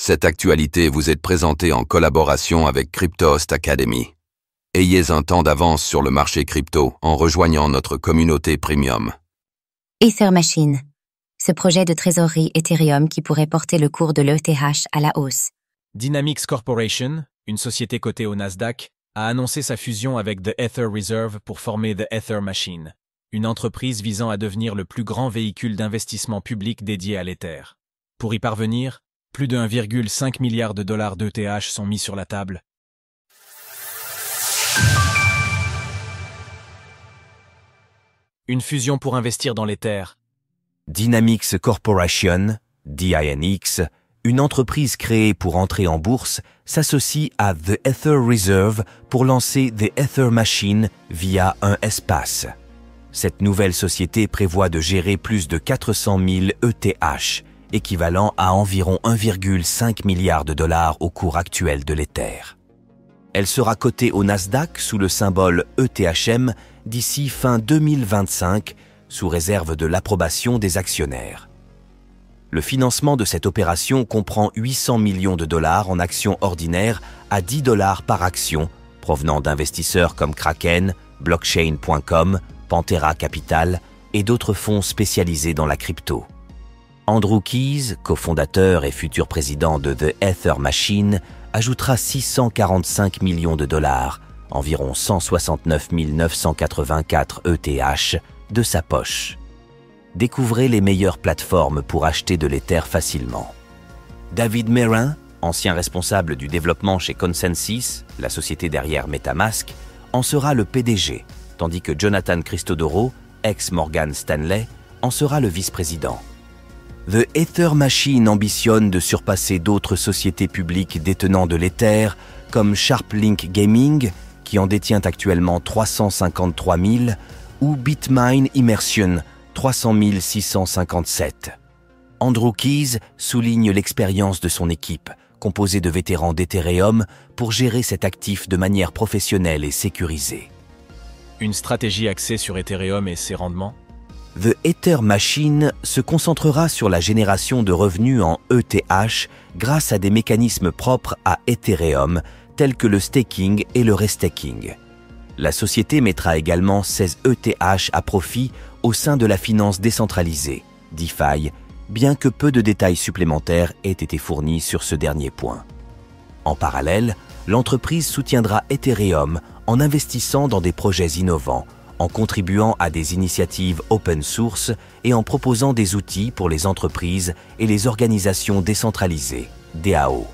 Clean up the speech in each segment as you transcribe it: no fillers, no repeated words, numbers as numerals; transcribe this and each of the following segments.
Cette actualité vous est présentée en collaboration avec Cryptost Academy. Ayez un temps d'avance sur le marché crypto en rejoignant notre communauté premium. Ether Machine. Ce projet de trésorerie Ethereum qui pourrait porter le cours de l'ETH à la hausse. Dynamics Corporation, une société cotée au Nasdaq, a annoncé sa fusion avec The Ether Reserve pour former The Ether Machine, une entreprise visant à devenir le plus grand véhicule d'investissement public dédié à l'Ether. Pour y parvenir, plus de 1,5 milliard de dollars d'ETH sont mis sur la table. Une fusion pour investir dans l'Ether. Dynamics Corporation, DINX, une entreprise créée pour entrer en bourse, s'associe à The Ether Reserve pour lancer The Ether Machine via un espace. Cette nouvelle société prévoit de gérer plus de 400 000 ETH, équivalent à environ 1,5 milliard de dollars au cours actuel de l'Ether. Elle sera cotée au Nasdaq sous le symbole ETHM d'ici fin 2025, sous réserve de l'approbation des actionnaires. Le financement de cette opération comprend 800 millions de dollars en actions ordinaires à 10 dollars par action, provenant d'investisseurs comme Kraken, Blockchain.com, Pantera Capital et d'autres fonds spécialisés dans la crypto. Andrew Keys, cofondateur et futur président de The Ether Machine, ajoutera 645 millions de dollars, environ 169 984 ETH, de sa poche. Découvrez les meilleures plateformes pour acheter de l'Ether facilement. David Merrin, ancien responsable du développement chez Consensys, la société derrière MetaMask, en sera le PDG, tandis que Jonathan Christodoro, ex-Morgan Stanley, en sera le vice-président. The Ether Machine ambitionne de surpasser d'autres sociétés publiques détenant de l'Ether, comme SharpLink Gaming, qui en détient actuellement 353 000, ou Bitmine Immersion, 300 657. Andrew Keys souligne l'expérience de son équipe, composée de vétérans d'Ethereum, pour gérer cet actif de manière professionnelle et sécurisée. Une stratégie axée sur Ethereum et ses rendements. The Ether Machine se concentrera sur la génération de revenus en ETH grâce à des mécanismes propres à Ethereum, tels que le staking et le restaking. La société mettra également 16 ETH à profit au sein de la finance décentralisée, DeFi, bien que peu de détails supplémentaires aient été fournis sur ce dernier point. En parallèle, l'entreprise soutiendra Ethereum en investissant dans des projets innovants, en contribuant à des initiatives open source et en proposant des outils pour les entreprises et les organisations décentralisées, DAO.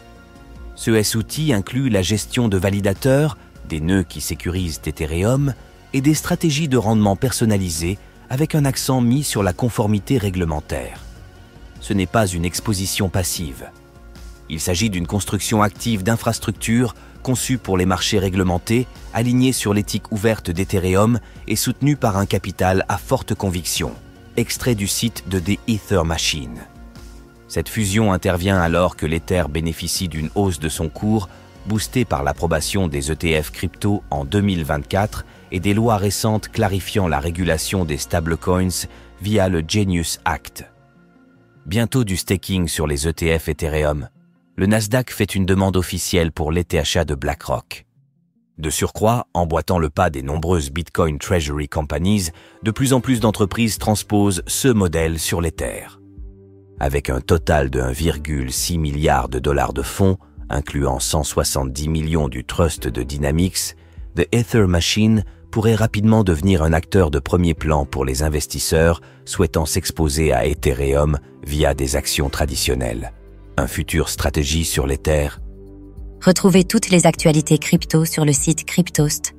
Ce outil inclut la gestion de validateurs, des nœuds qui sécurisent Ethereum et des stratégies de rendement personnalisées avec un accent mis sur la conformité réglementaire. Ce n'est pas une exposition passive. Il s'agit d'une construction active d'infrastructures conçue pour les marchés réglementés, alignée sur l'éthique ouverte d'Ethereum et soutenue par un capital à forte conviction, extrait du site de The Ether Machine. Cette fusion intervient alors que l'Ether bénéficie d'une hausse de son cours, boostée par l'approbation des ETF crypto en 2024 et des lois récentes clarifiant la régulation des stablecoins via le Genius Act. Bientôt du staking sur les ETF Ethereum, le Nasdaq fait une demande officielle pour l'ETH de BlackRock. De surcroît, emboîtant le pas des nombreuses Bitcoin Treasury Companies, de plus en plus d'entreprises transposent ce modèle sur l'Ether. Avec un total de 1,6 milliard de dollars de fonds, incluant 170 millions du trust de Dynamics, The Ether Machine pourrait rapidement devenir un acteur de premier plan pour les investisseurs souhaitant s'exposer à Ethereum via des actions traditionnelles. Un futur stratégie sur l'Ether. Retrouvez toutes les actualités crypto sur le site cryptost.fr.